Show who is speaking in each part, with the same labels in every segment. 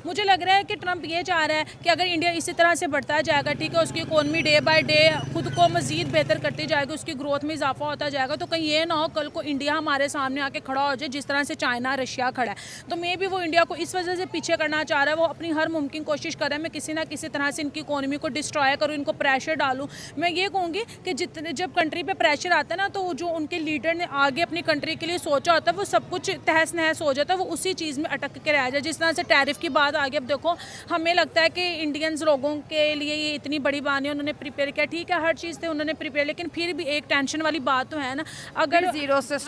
Speaker 1: मुझे लग रहा है कि ट्रंप ये चाह रहा है कि अगर इंडिया इसी तरह से बढ़ता जाएगा, ठीक है, उसकी इकोनॉमी डे बाय डे खुद को मजीद बेहतर करती जाएगी, उसकी ग्रोथ में इजाफा होता जाएगा, तो कहीं ये ना हो कल को इंडिया हमारे सामने आके खड़ा हो जाए जिस तरह से चाइना रशिया खड़ा है। तो मे भी वो इंडिया को इस वजह से पीछे करना चाह रहा है, वो अपनी हर मुमकिन कोशिश कर रहा है मैं किसी ना किसी तरह से इनकी इकोनॉमी को डिस्ट्रॉय करूँ, इनको प्रेशर डालूँ। मैं ये कहूँगी कि जितने जब कंट्री पे प्रेशर आता है ना, तो जो उनके लीडर ने आगे अपनी कंट्री के लिए सोचा होता है वो सब कुछ तहस नहस हो जाता है, वो उसी चीज़ में अटक के रह जाए। जिस तरह से टैरिफ की बात आ गई, अब देखो हमें लगता है कि इंडियंस लोगों के लिए ये इतनी बड़ी बात नहीं उन्होंने प्रिपेयर किया, ठीक है हर चीज़ से उन्होंने प्रिपेयर, लेकिन फिर भी एक टेंशन वाली बात तो है ना, अगर
Speaker 2: जीरो से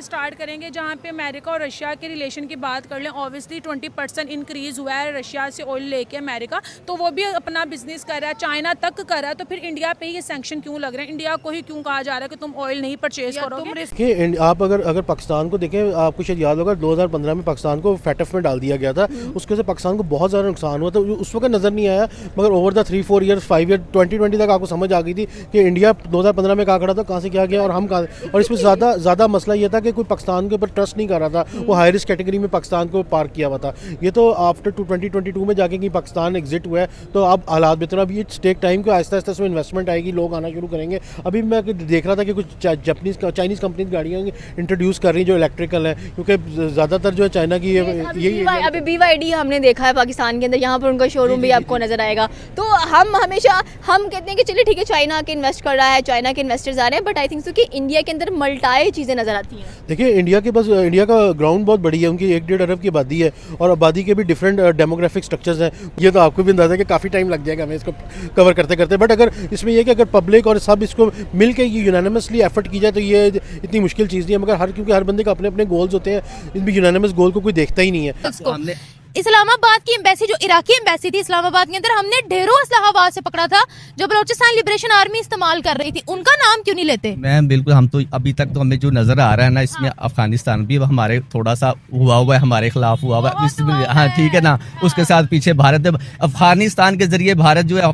Speaker 1: स्टार्ट करेंगे। जहाँ पे अमेरिका और रशिया के रिलेशन की बात कर लें, ऑब्वियसली 20% इंक्रीज़ हुआ है रशिया से ऑयल लेके अमेरिका, तो वो भी अपना बिजनेस कर रहा है, चाइना तक कर रहा है, तो फिर इंडिया पे ये सैंक्शन क्यों लग रहे हैं? इंडिया को ही क्यों कहा जा रहा है कि तुम ऑयल नहीं परचेज करोगे?
Speaker 3: कि आप अगर पाकिस्तान को देखें, आपको शायद याद होगा 2015 में पाकिस्तान को फैटफ में डाल दिया गया था, उसके से पाकिस्तान को बहुत ज़्यादा नुकसान हुआ था, उस वक्त नज़र नहीं आया, मगर ओवर द 3-4 ईयर्स 5 ईयर 2020 तक आपको समझ आ गई थी कि इंडिया 2015 में कहाँ खड़ा था, कहाँ से क्या गया और हम कहाँ। और इसमें ज़्यादा मसला ये था कि कोई पाकिस्तान के ऊपर ट्रस्ट नहीं कर रहा था, वो हाई रिस्क कैटेगरी में पाकिस्तान को पार्क किया हुआ था। ये तो आफ्टर 2022 में जाके कि पाकिस्तान एग्जिट हुआ है, तो अब हालात बेहतर, अब ये टेक टाइम को आहिस्ता आहिस्ता इसमें इन्वेस्टमेंट आएगी, लोग आना शुरू करेंगे। अभी मैं देख रहा था कि कुछ चाइनीज़ कंपनीज गाड़ियाँ इंट्रोड्यूस कर रही हैं जो इलेक्ट्रिकल है, क्योंकि ज़्यादातर जो है चाइना की
Speaker 2: अभी BYD हमने देखा है पाकिस्तान के अंदर, यहाँ पर उनका शोरूम भी आपको नजर आएगा। तो हम कहते हैं कि चलिए ठीक है चाइना के इन्वेस्ट कर रहा है, चाइना के इन्वेस्टर्स आ रहे हैं, बट आई थिंक सो कि इंडिया के अंदर मल्टाई चीज़ें नजर आती हैं।
Speaker 3: देखिए इंडिया का ग्राउंड बहुत बड़ी है, उनकी 1-1.5 अरब की आबादी है और आबादी के भी डिफरेंट डेमोग्राफिक स्ट्रक्चर्स हैं। ये तो आपको भी अंदाजा है कि काफ़ी टाइम लग जाएगा हमें इसको कवर करते करते, बट अगर इसमें यह कि अगर पब्लिक और सब इसको मिल के यूनानिमसली एफर्ट की जाए तो ये इतनी मुश्किल चीज़ नहीं है, मगर क्योंकि हर बंदे के अपने अपने गोल्स होते हैं, इनमें यूनानिमस गोल को कोई देखता ही नहीं है।
Speaker 4: इस्लामाबाद की एम्बेसी, जो इराकी एम्बेसी थी इस्लामाबाद के अंदर, हमने ढेरों असलहा वहां से पकड़ा था जो बलोचिस्तान लिबरेशन आर्मी इस्तेमाल कर रही थी, उनका नाम क्यों नहीं लेते?
Speaker 5: मैम बिल्कुल, हम तो अभी तक तो हमें जो नजर आ रहा है ना, इसमें अफगानिस्तान भी हमारे थोड़ा सा हुआ है, हमारे खिलाफ हुआ है इसमें, हाँ ठीक है ना, उसके साथ पीछे भारत, अफगानिस्तान के जरिए भारत जो है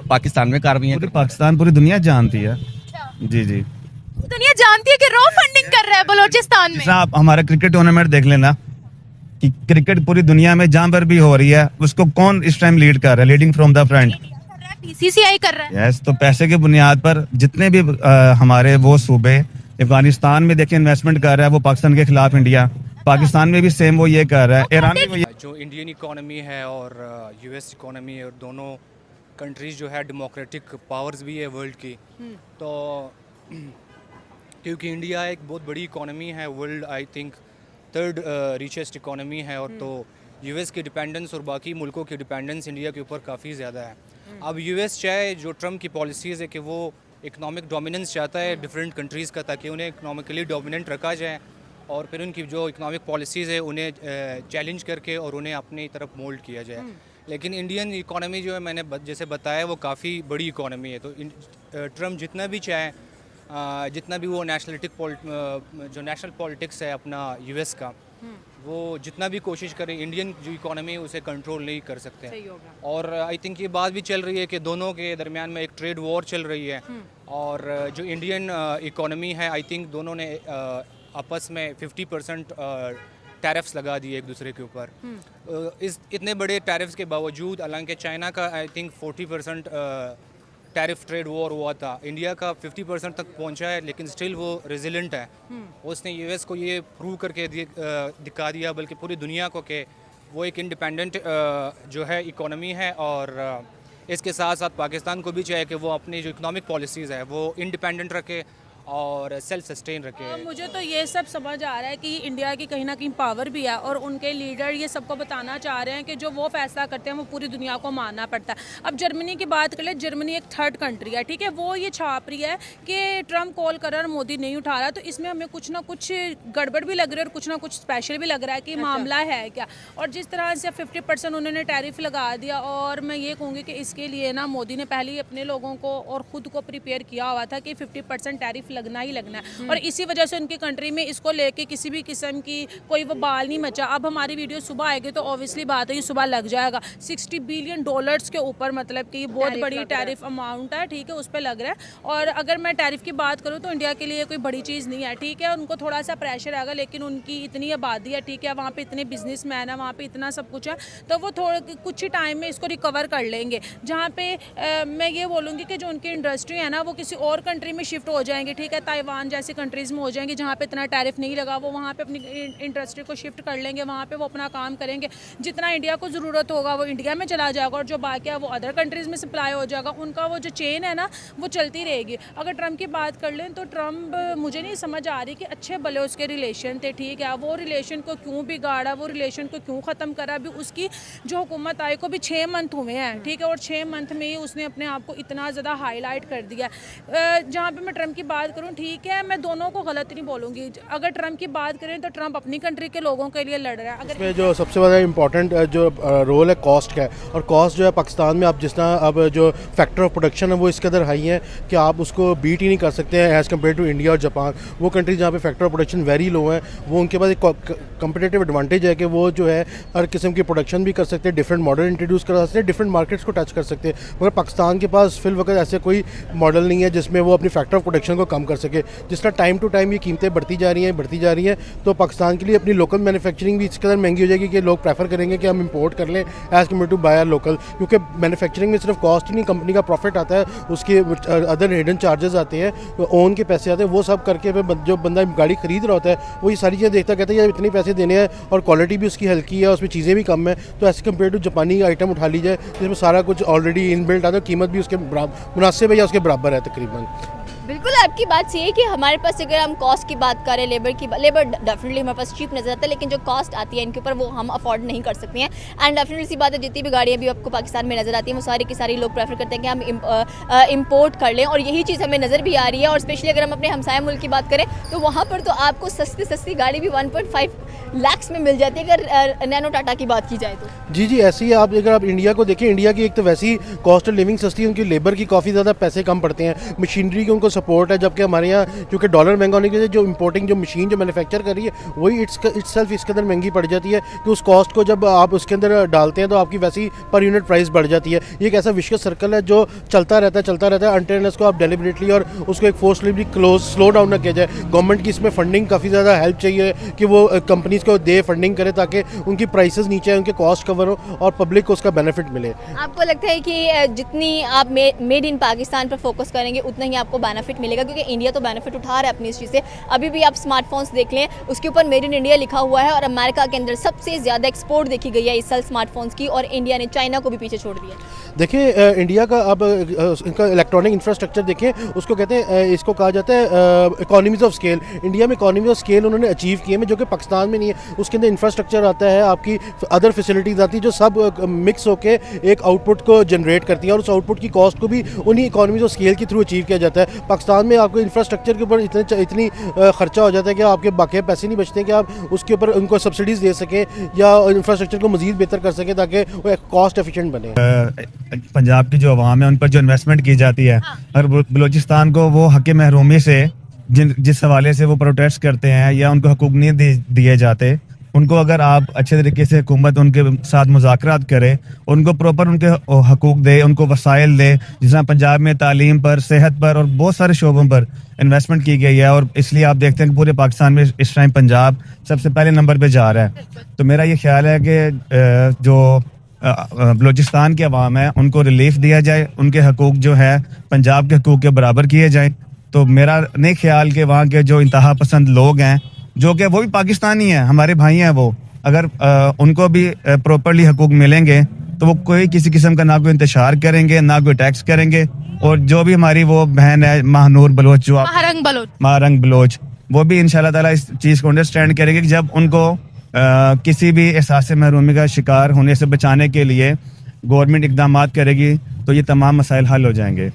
Speaker 5: पाकिस्तान में कार्रवाई,
Speaker 6: पाकिस्तान पूरी दुनिया जानती है। जी जी,
Speaker 4: दुनिया जानती है कि रॉ फंडिंग कर रहा है बलोचिस्तान में।
Speaker 6: आप हमारा क्रिकेट टूर्नामेंट देख लेना कि क्रिकेट पूरी दुनिया में जहाँ पर भी हो रही है, उसको कौन इस टाइम लीड कर रहा है, leading from the front?
Speaker 4: BCCI कर रहा है।
Speaker 6: यस, तो पैसे की बुनियाद पर जितने भी हमारे वो सूबे अफगानिस्तान में देखिए इन्वेस्टमेंट कर रहा है, वो पाकिस्तान के खिलाफ इंडिया, पाकिस्तान में भी सेम वो ये कर रहा है, ईरान में
Speaker 7: जो इंडियन इकोनॉमी है और US इकोनॉमी है, और दोनों कंट्रीज जो है डेमोक्रेटिक पावर्स भी है वर्ल्ड की, तो क्योंकि इंडिया एक बहुत बड़ी इकोनॉमी है, world I think 3rd richest economy है, और तो US की डिपेंडेंस और बाकी मुल्कों की डिपेंडेंस इंडिया के ऊपर काफ़ी ज़्यादा है। अब US चाहे जो ट्रम्प की पॉलिसीज़ है कि वो इकोनॉमिक डोमिनेंस चाहता है डिफरेंट कंट्रीज़ का, ताकि उन्हें इकोनॉमिकली डोमिनेंट रखा जाए और फिर उनकी जो इकोनॉमिक पॉलिसीज़ है उन्हें चैलेंज करके और उन्हें अपनी तरफ मोल्ड किया जाए। लेकिन इंडियन इकोनॉमी जो है, मैंने जैसे बताया, वो काफ़ी बड़ी इकोनॉमी है, तो ट्रम्प जितना भी चाहे, जितना भी वो जो नेशनल पॉलिटिक्स है अपना US का, वो जितना भी कोशिश करें, इंडियन जो इकोनॉमी है उसे कंट्रोल नहीं कर सकते। और आई थिंक ये बात भी चल रही है कि दोनों के दरमियान में एक ट्रेड वॉर चल रही है, और जो इंडियन इकोनॉमी है, आई थिंक दोनों ने आपस में 50% टैरिफ्स लगा दिए एक दूसरे के ऊपर। इस इतने बड़े टैरिफ्स के बावजूद, हालांकि चाइना का I think 40% tariff trade war हुआ था, इंडिया का 50% तक पहुंचा है, लेकिन स्टिल वो रेजिलेंट है। उसने US को ये प्रूव करके दिखा दिया, बल्कि पूरी दुनिया को, कि वो एक इंडिपेंडेंट जो है इकोनॉमी है, और इसके साथ साथ पाकिस्तान को भी चाहिए कि वो अपनी जो इकोनॉमिक पॉलिसीज़ है वो इंडिपेंडेंट रखे और सेल्फ सस्टेन रखे।
Speaker 1: मुझे तो ये सब समझ आ रहा है कि इंडिया की कहीं ना कहीं पावर भी है, और उनके लीडर ये सबको बताना चाह रहे हैं कि जो वो फैसला करते हैं वो पूरी दुनिया को मानना पड़ता है। अब जर्मनी की बात कर ले, जर्मनी एक 3rd कंट्री है, ठीक है, वो ये छाप रही है कि ट्रम्प कॉल कर रहा है और मोदी नहीं उठा रहा, तो इसमें हमें कुछ ना कुछ गड़बड़ भी लग रही है और कुछ ना कुछ स्पेशल भी लग रहा है कि मामला है क्या। और जिस तरह से 50% उन्होंने टैरिफ लगा दिया, और मैं ये कहूँगी कि इसके लिए ना मोदी ने पहले ही अपने लोगों को और ख़ुद को प्रिपेयर किया हुआ था कि 50% टैरिफ लगना ही लगना है। और इसी वजह से उनकी कंट्री में इसको लेके किसी भी किस्म की कोई वो बाल नहीं मचा। अब हमारी वीडियो सुबह आएगी तो ऑब्वियसली बात है ये सुबह लग जाएगा। $60 बिलियन के ऊपर, मतलब कि ये बहुत बड़ी टैरिफ अमाउंट है, ठीक है, उस पर लग रहा है। और अगर मैं टैरिफ की बात करूँ तो इंडिया के लिए कोई बड़ी चीज़ नहीं है, ठीक है, उनको थोड़ा सा प्रेशर आएगा, लेकिन उनकी इतनी आबादी है, ठीक है, वहाँ पे इतने बिजनेसमैन है, वहाँ पे इतना सब कुछ है, तो वो थोड़ा कुछ ही टाइम में इसको रिकवर कर लेंगे। जहाँ पे मैं ये बोलूँगी कि जो उनकी इंडस्ट्री है ना वो किसी और कंट्री में शिफ्ट हो जाएंगे, ठीक है, ताइवान जैसी कंट्रीज़ में हो जाएंगे जहाँ पे इतना टैरिफ नहीं लगा, वो वहाँ पे अपनी इंडस्ट्री को शिफ्ट कर लेंगे, वहाँ पे वो अपना काम करेंगे। जितना इंडिया को ज़रूरत होगा वो इंडिया में चला जाएगा और जो बाकी है वो अदर कंट्रीज़ में सप्लाई हो जाएगा। उनका वो जो चेन है ना वो चलती रहेगी। अगर ट्रम्प की बात कर लें तो ट्रम्प मुझे नहीं समझ आ रही कि अच्छे भले उसके रिलेशन थे, ठीक है, वो रिलेशन को क्यों बिगाड़ा, वो रिलेशन को क्यों ख़त्म करा। अभी उसकी जो हुकूमत आई को भी 6 मंथ हुए हैं, ठीक है, और 6 मंथ में ही उसने अपने आप को इतना ज़्यादा हाईलाइट कर दिया। जहाँ पे मैं ट्रम्प की बात करूँ, ठीक है, मैं दोनों को गलत नहीं बोलूँगी। अगर ट्रम्प की बात करें तो ट्रम्प अपनी कंट्री के लोगों के लिए लड़ रहा है। अगर
Speaker 3: इसमें जो सबसे ज़्यादा इंपॉर्टेंट जो रोल है कॉस्ट का है, और कॉस्ट जो है पाकिस्तान में आप जिस तरह अब जो फैक्टर ऑफ प्रोडक्शन है वो इसके अंदर हाई है कि आप उसको बीट ही नहीं कर सकते हैं एज़ कम्पेयर टू इंडिया और जापान। वो कंट्री जहाँ पे factor of production very low है, वो उनके पास एक कंपिटेटिव एडवांटेज है कि वो जो है हर किस्म की प्रोडक्शन भी कर सकते हैं, डिफरेंट मॉडल इंट्रोड्यूस कर सकते हैं, डिफरेंट मार्केट्स को टच कर सकते हैं। मगर पाकिस्तान के पास फिल वक्त ऐसे कोई मॉडल नहीं है जिसमें वो अपनी फैक्टर ऑफ प्रोडक्शन को कम कर सके। जिस तरह टाइम टू टाइम ये कीमतें बढ़ती जा रही हैं तो पाकिस्तान के लिए अपनी लोकल मैन्युफैक्चरिंग भी इस कदर महंगी हो जाएगी कि लोग प्रेफर करेंगे कि हम इंपोर्ट कर लें as compare to buy local, क्योंकि मैन्युफैक्चरिंग में सिर्फ कॉस्ट ही नहीं, कंपनी का प्रॉफिट आता है, उसके अदर हिडन चार्जेस आते हैं, ओन के पैसे आते हैं, वो सब करके फिर जो बंदा गाड़ी खरीद रहा होता है वो ये सारी चीज़ें देखता कहता है यार इतने पैसे देने हैं और क्वालिटी भी उसकी हल्की है, उसमें चीज़ें भी कम है, तो एज़ कम्पेयर टू जापानी आइटम उठा ली जाए जिसमें सारा कुछ ऑलरेडी इनबिल्ट आता है, कीमत भी उसके मुनासिब है या उसके बराबर है तकरीबन।
Speaker 2: बिल्कुल आपकी बात सही है कि हमारे पास अगर हम कॉस्ट की बात करें, लेबर डेफिनेटली हमारे पास चीप नजर आता है, लेकिन जो कॉस्ट आती है इनके ऊपर वो हम अफोर्ड नहीं कर सकते हैं। एंड डेफिनेटली सी बात है, जितनी भी गाड़ियाँ भी आपको पाकिस्तान में नजर आती हैं वो सारी की सारी लोग प्रेफर करते हैं कि हम इम्पोर्ट कर लें, और यही चीज़ हमें नज़र भी आ रही है। और स्पेशली अगर हम अपने हमसाया मुल्क की बात करें तो वहाँ पर तो आपको सस्ती गाड़ी भी 1.5 लाख में मिल जाती है अगर नैनो टाटा की बात की जाए तो।
Speaker 3: जी ऐसी ही अगर आप इंडिया को देखें, इंडिया की एक तो वैसी कॉस्ट ऑफ लिविंग सस्ती है, उनकी लेबर की काफ़ी ज़्यादा पैसे कम पड़ते हैं, मशीनरी की उनको सपोर्ट है, जबकि हमारे यहाँ क्योंकि डॉलर महंगा होने की वजह से जो इंपोर्टिंग जो मशीन जो मैन्युफैक्चर कर रही है वही इट्ससेल्फ इसके अंदर महंगी पड़ जाती है कि उस कॉस्ट को जब आप उसके अंदर डालते हैं तो आपकी वैसी पर यूनिट प्राइस बढ़ जाती है। ये एक ऐसा विशेष सर्कल है जो चलता रहता है अनटिल उसको आप डेलिबरेटली और उसको एक फोर्सफुली स्लो डाउन ना किया जाए। गवर्नमेंट की इसमें फंडिंग काफ़ी ज़्यादा हेल्प चाहिए कि वो कंपनीज़ को दे फंडिंग करे ताकि उनकी प्राइसेस नीचे आए, उनके कॉस्ट कवर हो और पब्लिक को उसका बेनिफिट मिले।
Speaker 2: आपको लगता है कि जितनी आप मेड इन पाकिस्तान पर फोकस करेंगे उतना ही आपको बेनिफिट मिलेगा, क्योंकि इंडिया तो बेनिफिट उठा रहा है अपनी इस चीज़ से। अभी भी आप स्मार्टफोन्स देख लें, उसके ऊपर मेड इन इंडिया लिखा हुआ है, और अमेरिका के अंदर सबसे ज़्यादा एक्सपोर्ट देखी गई है इस साल स्मार्टफोन्स की, और इंडिया ने चाइना को भी पीछे छोड़ दिया।
Speaker 3: देखिए इंडिया का अब इनका इलेक्ट्रॉनिक इंफ्रास्ट्रक्चर देखें, उसको कहते हैं, इसको कहा जाता है इकोनॉमीज ऑफ स्केल। इंडिया में इकोनॉमी ऑफ स्केल उन्होंने अचीव किए हैं जो कि पाकिस्तान में नहीं है। उसके अंदर इंफ्रास्ट्रक्चर आता है, आपकी अदर फैसिलिटीज़ आती है जो सब मिक्स होकर एक आउटपुट को जनरेट करती है, और उस आउटपुट की कॉस्ट को भी उन्हीं इकोनॉमीज ऑफ स्केल के थ्रू अचीव किया जाता है। पाकिस्तान में आपको इंफ्रास्ट्रक्चर के ऊपर इतनी खर्चा हो जाता है कि आपके बाकी पैसे नहीं बचते कि आप उसके ऊपर उनको सब्सिडीज़ दे सकें या इंफ्रास्ट्रक्चर को मज़ीद बेहतर कर सकें ताकि वो कॉस्ट एफिशिएंट बने।
Speaker 6: पंजाब की जो अवाम है उन पर जो इन्वेस्टमेंट की जाती है, और बलूचिस्तान को वो हक़ महरूमी से जिस हवाले से वो प्रोटेस्ट करते हैं या उनको हकूक़ नहीं दिए जाते, उनको अगर आप अच्छे तरीके से हुकूमत उनके साथ मुज़ाकरात करे, उनको प्रॉपर उनके हकूक़ दे, उनको वसाइल दे, जिस तरह पंजाब में तालीम पर, सेहत पर और बहुत सारे शोबों पर इन्वेस्टमेंट की गई है, और इसलिए आप देखते हैं कि पूरे पाकिस्तान में इस टाइम पंजाब सबसे पहले नंबर पे जा रहा है। तो मेरा ये ख्याल है कि जो बलूचिस्तान के अवाम है उनको रिलीफ दिया जाए, उनके हकूक़ जो है पंजाब के हकूक़ के बराबर किए जाएँ। तो मेरा नहीं ख्याल कि वहाँ के जो इंतहा पसंद लोग हैं, जो कि वो भी पाकिस्तानी हैं, हमारे भाई हैं, वो अगर उनको भी प्रॉपरली हकूक़ मिलेंगे तो वो कोई किसी किस्म का ना कोई इंतशार करेंगे, ना कोई टैक्स करेंगे। और जो भी हमारी वो बहन है महानूर बलोच, जो महारंग बलोच, वो भी इंशाल्लाह ताला इस चीज़ को अंडरस्टैंड करेंगे कि जब उनको किसी भी एहसास महरूमी का शिकार होने से बचाने के लिए गवर्नमेंट इकदाम करेगी तो ये तमाम मसाइल हल हो जाएंगे।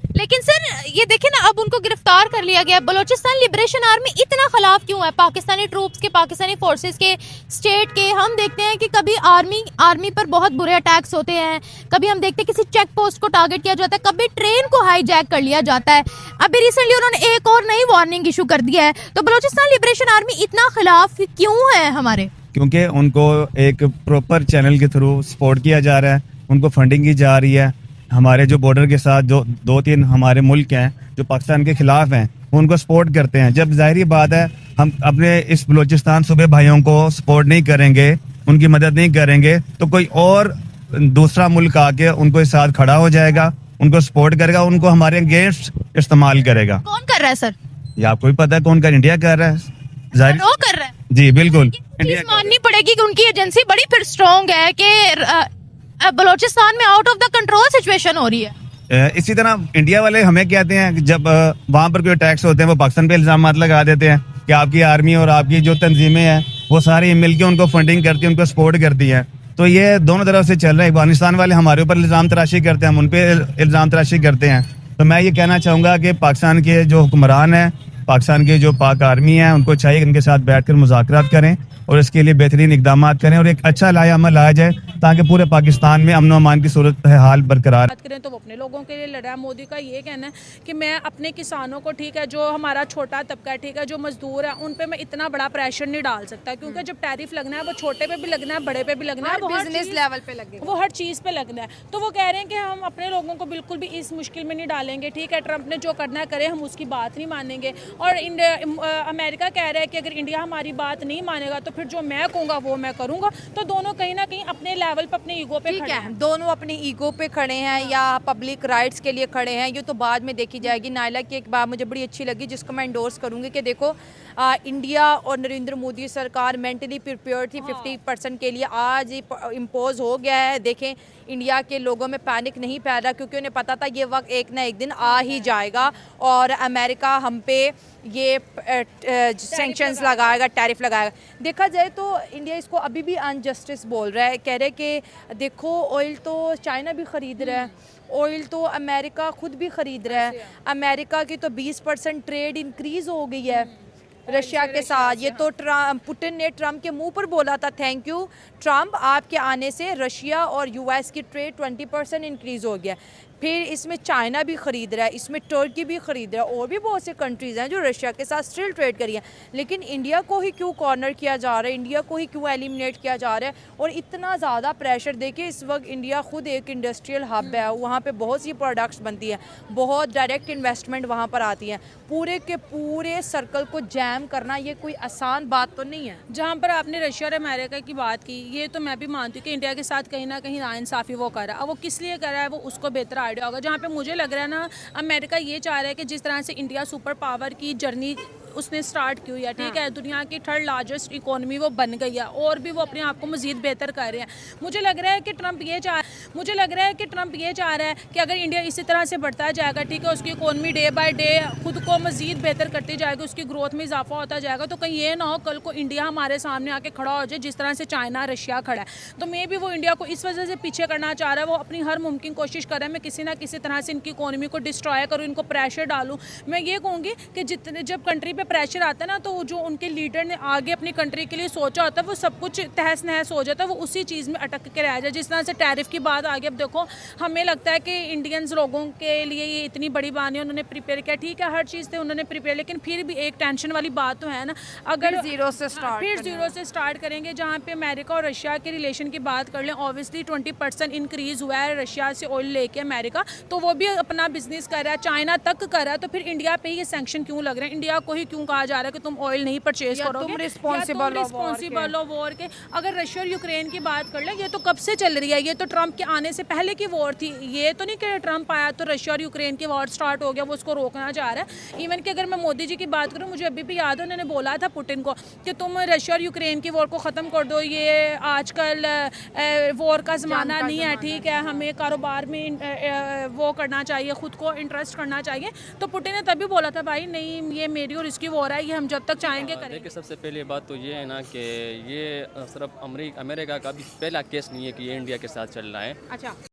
Speaker 4: लेकिन सर ये देखिए ना, अब उनको गिरफ्तार कर लिया गया। बलोचिस्तान लिबरेशन आर्मी इतना खिलाफ क्यों है पाकिस्तानी ट्रूप्स के, पाकिस्तानी फोर्सेस के, स्टेट के? हम देखते हैं कि कभी आर्मी पर बहुत बुरे अटैक्स होते हैं, कभी हम देखते हैं किसी चेक पोस्ट को टारगेट किया जाता है, कभी ट्रेन को हाईजैक कर लिया जाता है। अभी रिसेंटली उन्होंने एक और नई वार्निंग इशू कर दिया है। तो बलोचिस्तान लिबरेशन आर्मी इतना खिलाफ क्यों है हमारे?
Speaker 6: क्योंकि उनको एक प्रॉपर चैनल के थ्रू सपोर्ट किया जा रहा है, उनको फंडिंग की जा रही है। हमारे जो बॉर्डर के साथ जो 2-3 हमारे मुल्क हैं जो पाकिस्तान के खिलाफ हैं, वो उनको सपोर्ट करते हैं। जब जाहिर बात है हम अपने इस बलूचिस्तान सूबे भाइयों को सपोर्ट नहीं करेंगे, उनकी मदद नहीं करेंगे, तो कोई और दूसरा मुल्क आके उनको इस साथ खड़ा हो जाएगा, उनको सपोर्ट करेगा, उनको हमारे अगेंस्ट इस्तेमाल करेगा।
Speaker 4: कौन कर रहा है सर?
Speaker 6: ये आपको भी पता है कौन कर, इंडिया कर रहा है। जाहिर
Speaker 4: वो कर रहा है
Speaker 6: जी, बिल्कुल।
Speaker 4: चीज माननी पड़ेगी कि उनकी एजेंसी बड़ी फिर स्ट्रॉन्ग है कि बलोचिस्तान में out of the control situation हो रही है।
Speaker 6: इसी तरह इंडिया वाले हमें कहते हैं कि जब वहाँ पर कोई अटैक्स होते हैं वो पाकिस्तान पे इल्जाम लगा देते हैं कि आपकी आर्मी और आपकी जो तंजीमें हैं वो सारी मिलकर उनको फंडिंग करती हैं, उनको सपोर्ट करती हैं। तो ये दोनों तरफ से चल रहा है। अफगानिस्तान वाले हमारे ऊपर इल्जाम तराशी करते हैं, हम उन पर इल्जाम तराशी करते हैं। तो मैं ये कहना चाहूँगा कि पाकिस्तान के जो हुक्मरान हैं, पाकिस्तान के जो पाक आर्मी है, उनको चाहिए कि उनके साथ बैठकर मुज़ाकरात करें और इसके लिए बेहतरीन इकदाम करें और एक अच्छा लाया-अमल लाया जाए ताकि पूरे पाकिस्तान में अमन व अमान की सूरत हाल बरकरार।
Speaker 1: बात करें तो वो अपने लोगों के लिए लड़ रहा है। मोदी का ये कहना है कि मैं अपने किसानों को, ठीक है, जो हमारा छोटा तबका है, ठीक है, जो मजदूर है, उन पे मैं इतना बड़ा प्रेशर नहीं डाल सकता, क्योंकि जब टैरिफ लगना है वो छोटे पे भी लगना है, बड़े पे भी लगना है,
Speaker 2: बिजनेस लेवल पे लगेगा,
Speaker 1: वो हर चीज़ पे लगना है। तो वो कह रहे हैं कि हम अपने लोगों को बिल्कुल भी इस मुश्किल में नहीं डालेंगे, ठीक है, ट्रंप ने जो करना है करे, हम उसकी बात नहीं मानेंगे। और अमेरिका कह रहा है कि अगर इंडिया हमारी बात नहीं मानेगा तो फिर जो मैं कहूँगा वो मैं करूँगा। तो दोनों कहीं ना कहीं अपने लेवल पर अपने ईगो पे खड़े हैं।
Speaker 8: दोनों अपनी ईगो पे खड़े हैं या पब्लिक राइट्स के लिए खड़े हैं, ये तो बाद में देखी जाएगी। नायला की एक बात मुझे बड़ी अच्छी लगी जिसको मैं इंडोर्स करूँगी कि देखो इंडिया और नरेंद्र मोदी सरकार मेंटली प्रिपेयर थी 50% के लिए, आज इम्पोज हो गया है। देखें इंडिया के लोगों में पैनिक नहीं फैला क्योंकि उन्हें पता था ये वक्त एक ना एक दिन आ ही जाएगा और अमेरिका हम पे ये सैंक्शंस लगाएगा, टैरिफ लगाएगा। देखा जाए तो इंडिया इसको अभी भी अनजस्टिस बोल रहा है, कह रहे कि देखो ऑयल तो चाइना भी ख़रीद रहा है, ऑयल तो अमेरिका खुद भी ख़रीद रहा है, अमेरिका की तो 20% ट्रेड इंक्रीज़ हो गई है रशिया के साथ। ये तो पुतिन ने ट्रंप के मुंह पर बोला था, थैंक यू ट्रंप, आपके आने से रशिया और यूएस की ट्रेड 20% इंक्रीज़ हो गया। फिर इसमें चाइना भी ख़रीद रहा है, इसमें तुर्की भी ख़रीद रहा है, और भी बहुत से कंट्रीज़ हैं जो रशिया के साथ स्टिल ट्रेड करी हैं। लेकिन इंडिया को ही क्यों कॉर्नर किया जा रहा है, इंडिया को ही क्यों एलिमिनेट किया जा रहा है और इतना ज़्यादा प्रेशर देखिए। इस वक्त इंडिया खुद एक इंडस्ट्रियल हब है, वहाँ पे बहुत सी प्रोडक्ट्स बनती है, बहुत डायरेक्ट इन्वेस्टमेंट वहाँ पर आती है। पूरे के पूरे सर्कल को जैम करना ये कोई आसान बात तो नहीं है।
Speaker 1: जहाँ पर आपने रशिया और अमेरिका की बात की, ये तो मैं भी मानती हूँ कि इंडिया के साथ कहीं ना कहीं नाइंसाफ़ी वो कर रहा है। अब वो किस लिए कर रहा है वो उसको बेहतर आइडिया होगा। जहाँ पे मुझे लग रहा है ना, अमेरिका ये चाह रहा है कि जिस तरह से इंडिया सुपर पावर की जर्नी उसने स्टार्ट की हुई है, ठीक है, दुनिया की 3rd लार्जेस्ट इकोनॉमी वो बन गई है और भी वो अपने आप को मज़ीद बेहतर कर रहे हैं। मुझे लग रहा है कि ट्रंप ये चाह रहा है कि अगर इंडिया इसी तरह से बढ़ता जाएगा, ठीक है, उसकी इकोनॉमी डे बाय डे खुद को मज़ीद बेहतर करती जाएगी, उसकी ग्रोथ में इजाफा होता जाएगा, तो कहीं ये ना हो कल को इंडिया हमारे सामने आके खड़ा हो जाए जिस तरह से चाइना रशिया खड़ा है। तो मे भी वो इंडिया को इस वजह से पीछे करना चाह रहा है। वो अपनी हर मुमकिन कोशिश कर रहा है मैं किसी ना किसी तरह से इनकी इकोनॉमी को डिस्ट्रॉय करूँ, इनको प्रेशर डालूँ। मैं ये कहूँगी कि जितने जब कंट्री पे प्रेशर आता है ना, तो जो उनके लीडर ने आगे अपनी कंट्री के लिए सोचा होता है वो सब कुछ तहस नहस हो जाता है, वो उसी चीज़ में अटक के रह जाए। जिस तरह से टैरिफ की बात आगे, अब देखो हमें लगता है कि इंडियंस लोगों के लिए ये इतनी बड़ी बात नहीं, उन्होंने प्रिपेयर किया, ठीक है, हर चीज़ से उन्होंने प्रिपेयर, लेकिन फिर भी एक टेंशन वाली बात तो है ना। अगर
Speaker 8: जीरो से
Speaker 1: स्टार्ट करेंगे, जहाँ पे अमेरिका और रशिया के रिलेशन की बात कर लें, ऑब्वियसली 20% इंक्रीज़ हुआ है रशिया से ऑयल लेके अमेरिका, तो वो भी अपना बिजनेस कर रहा है, चाइना तक कर रहा है। तो फिर इंडिया पे ही ये सैंक्शन क्यों लग रहे हैं? इंडिया को ही क्यों कहा जा रहा है कि तुम ऑयल नहीं परचेज करोगे,
Speaker 8: तुम रिस्पॉन्सिबल
Speaker 1: ऑफ वॉर के। अगर रशिया और यूक्रेन की बात कर ले, ये तो कब से चल रही है, ये तो ट्रंप के आने से पहले की वॉर थी। ये तो नहीं कि ट्रंप आया तो रशिया और यूक्रेन की वॉर स्टार्ट हो गया, वो उसको रोकना चाह रहा है। इवन कि अगर मैं मोदी जी की बात करूँ, मुझे अभी भी याद है उन्होंने बोला था पुतिन को कि तुम रशिया और यूक्रेन की वॉर को ख़त्म कर दो, ये आजकल वॉर का ज़माना नहीं है, ठीक है, हमें कारोबार में वो करना चाहिए, ख़ुद को इंटरेस्ट करना चाहिए। तो पुतिन ने तभी बोला था भाई नहीं, ये मेरी और इसकी वॉर है, ये हम जब तक चाहेंगे करेंगे।
Speaker 9: देखिए सबसे पहले बात तो ये है ना कि ये सिर्फ अमेरिका का भी पहला केस नहीं है कि ये इंडिया के साथ चल रहा है।
Speaker 1: अच्छा।